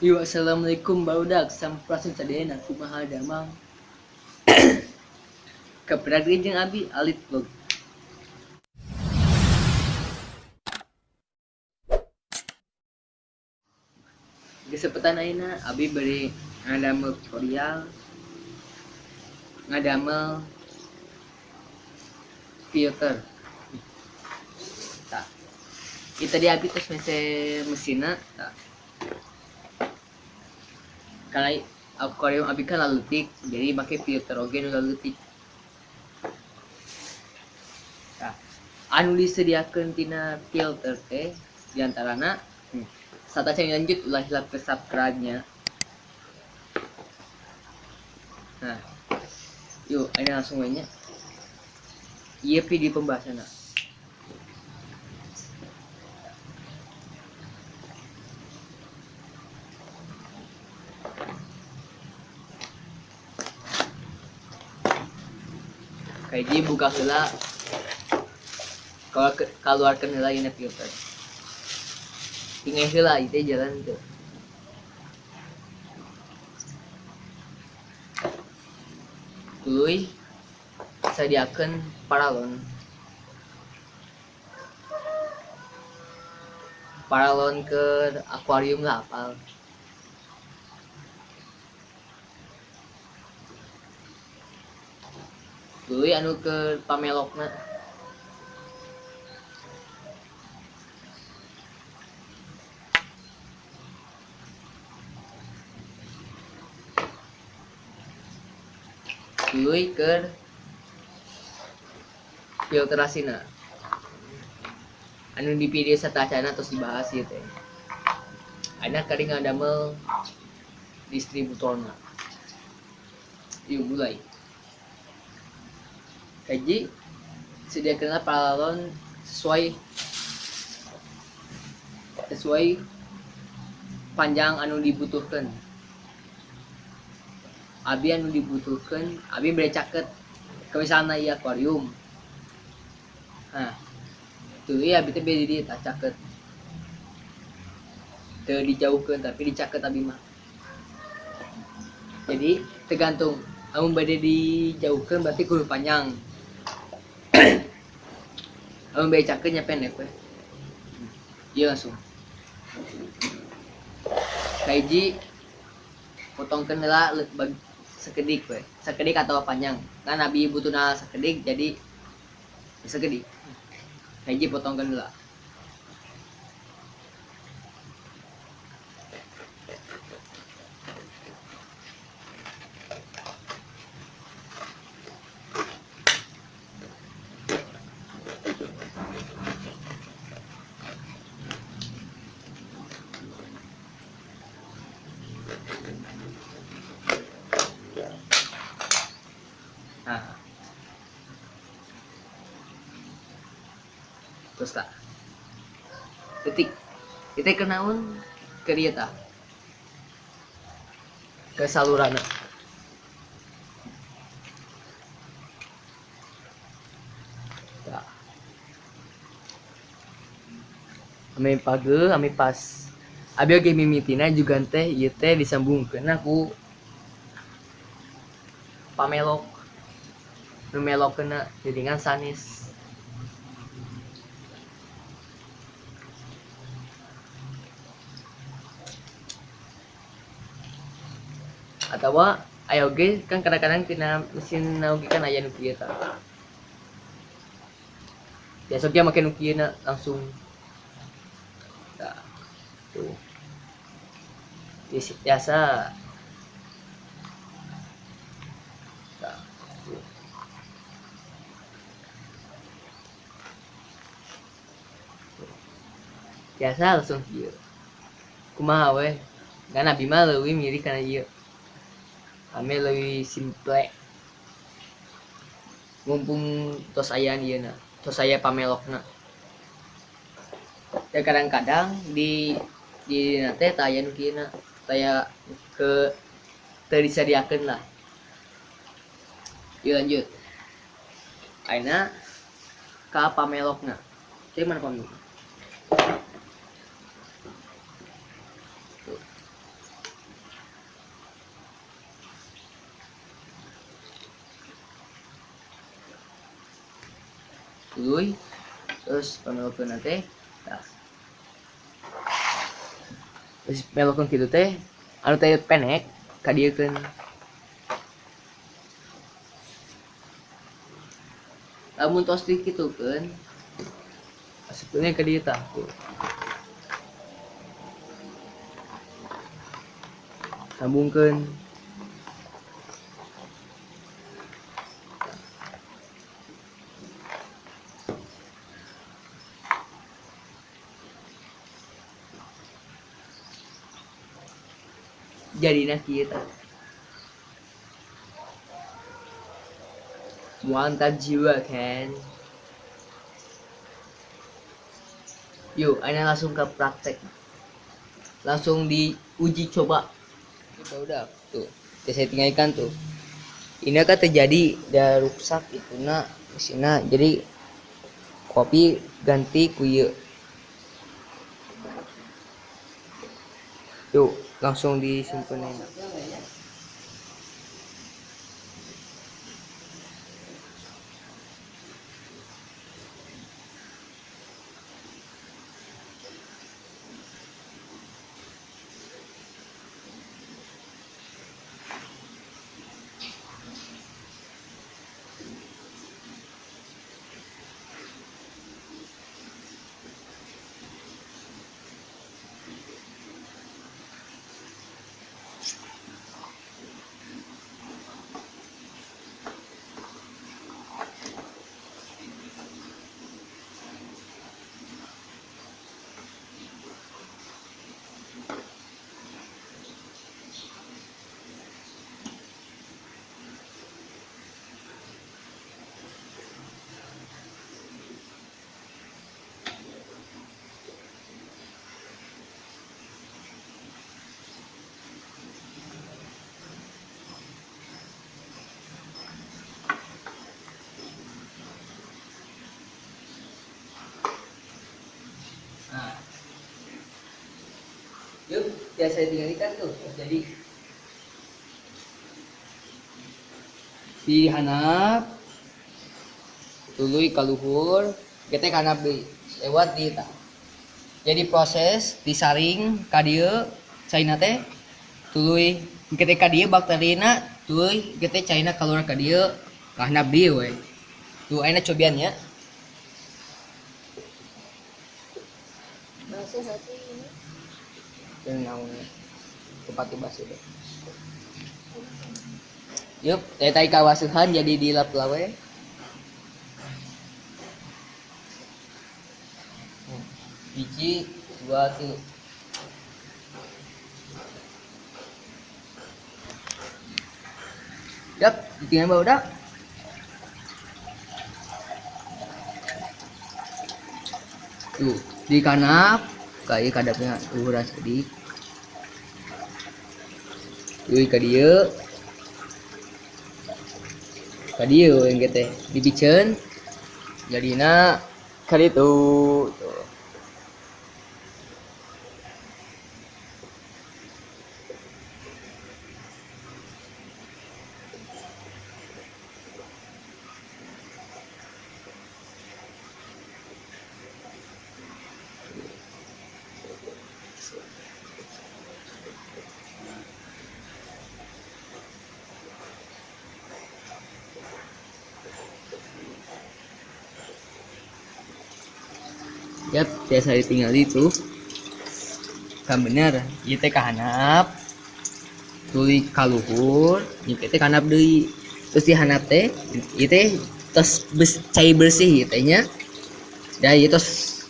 Yo, assalamualaikum barudak sampurasun sadayana kumaha damang kapragi jeung abi alit vlog. Kesempatan ayeuna abi beri ngadamel tutorial ngadamel filter. Tah. Kita di abi tos mese mesinna tah. Karena akuarium abi kan laletik, jadi make filter oge nu laletik. Tah. Anu disediakeun tina filter teh diantarana saat acara lanjut ulah hilap ke subscribe-nya. Nah, yuk ini langsung aja. Iya video pembahasan. Kayak buka heula kalau keluarkan heula ini filter. Tinggal heula itu jalan tuh. Tuluy sadiakeun paralon ke akuarium lah apal. Tuluy anu ke pamelokna. Tuluy ke filterasina. Anu di video satacana terus dibahas ieu teh. Ayeuna kadi ngadamel distributorna. Yuk mulai. Kaji sediakanlah paralon sesuai panjang anu dibutuhkan. Abi anu dibutuhkan, abi bere caket ke misalna ieu akuarium. Nah, tuluy abi teh bede di eta caket. Teu dijauhkeun tapi dicaket abi mah. Jadi tergantung anu bade dijauhkeun berarti kudu panjang. Anu bade caket nya pendek we. Ieu langsung. Kaiji potongkeun heula sakedik we. Sakedik atau panjang. Kan abi butuhna sakedik jadi sakedik. Kaiji potongkeun heula. Nah, terus tak detik kita kenaun ke dia tak ke salurana tak ame page ame pas abi oge mimitina juga teh ieu teh disambungkeun aku pamelok nu melokkeuna jadingan sanis. Atau aya oge kan kadang-kadang tina mesin oge kan aya nu kieu tah. Biasa oge make nu kieu na langsung. Tah. Tuh. Biasa. Tah. Tuh. Biasa langsung kieu. Kumaha we? Kan abi mah leuwih mirip kana ieu. Ame lebih simple mumpung tos aya ieu na tos aya pamelokna ya kadang-kadang di teh teh aya nu kieu na taya ke teu disadiakeun lah. Yuk lanjut ayeuna ka pamelokna cek mana pamelok tuluy terus pamelokeun teh tah terus melokeun kitu teh anu teh pendek kadiekeun lamun tos dikitukeun asupkeun ka dieu tah tuh sambungkeun jadina kieu tah mantap jiwa kan. Yuk ana langsung ke praktek langsung diuji coba kita udah tuh saya tinggalkan tuh ini kan terjadi dia rusak itu nak mesinnya jadi kopi ganti kuye yuk langsung disimpan. Nah, yuk ya saya tinggalkan tuh jadi di handap tuluy kaluhur kita handap deui lewat di tah jadi proses disaring ka dieu caina teh tuluy kita ka dieu bakterina tuluy kita caina keluar ka dieu ka handap dieu we tuh ayeuna cobian nya Bahasa satu ini. dan naon tepati basi deh yuk teh kawasuhan jadi dilap lawe biji dua tuh yap ditinggal bawa dak tuh di kanap kayak kadapnya uras sedikit yuk ka dieu yang kita dibiceun jadina kaditu tuh. Yap, saya ditinggal itu kan bener ieu teh kahanap tuluy kaluhur ieu teh kahanap deui terus di handap teh ieu teh tos cai bersih ieu teh nya da ieu tos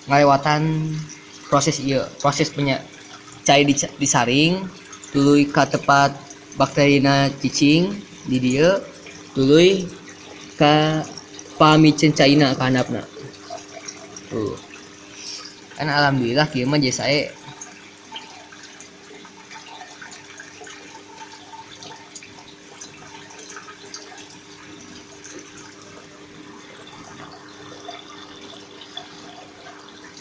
ngalewatan proses ieu proses cai disaring tuluy ka tempat bakterina cicing di dieu tuluy ka pamicen caina ka handapna tuh kan alhamdulillah kieu mah jadi saya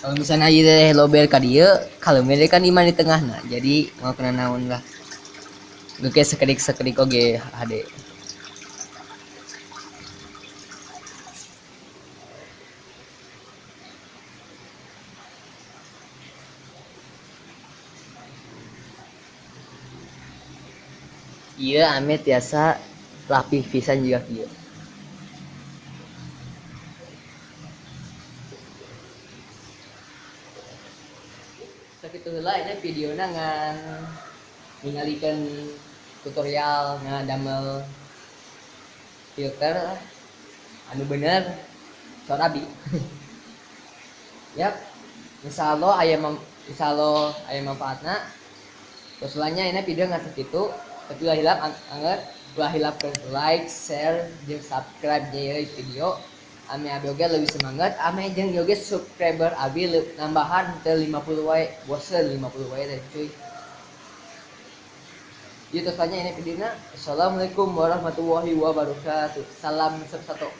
kalau misalnya ieu teh lobel ka dieu kalau mere kan iman di tengahna jadi mau kena naon lah geuke sakedik oge hade iya ame tiasa rapih pisan juga kieu. Sakitu heula ini videona ngan ningalikeun tutorial ngadamel filter anu bener soal abi. Yap, insyaallah aya manfaatna. Terus lainnya ini video nggak segitu, tapi ulah hilap anggar ulah hilap ke like, share, jeung subscribe nya video. Ame abi oge lebih semangat, ame jeung oge subscriber abi nambahan ke 50 wae, bosen 50 wae teh cuy. Itu saja ini videonya. Assalamualaikum warahmatullahi wabarakatuh. Salam satu.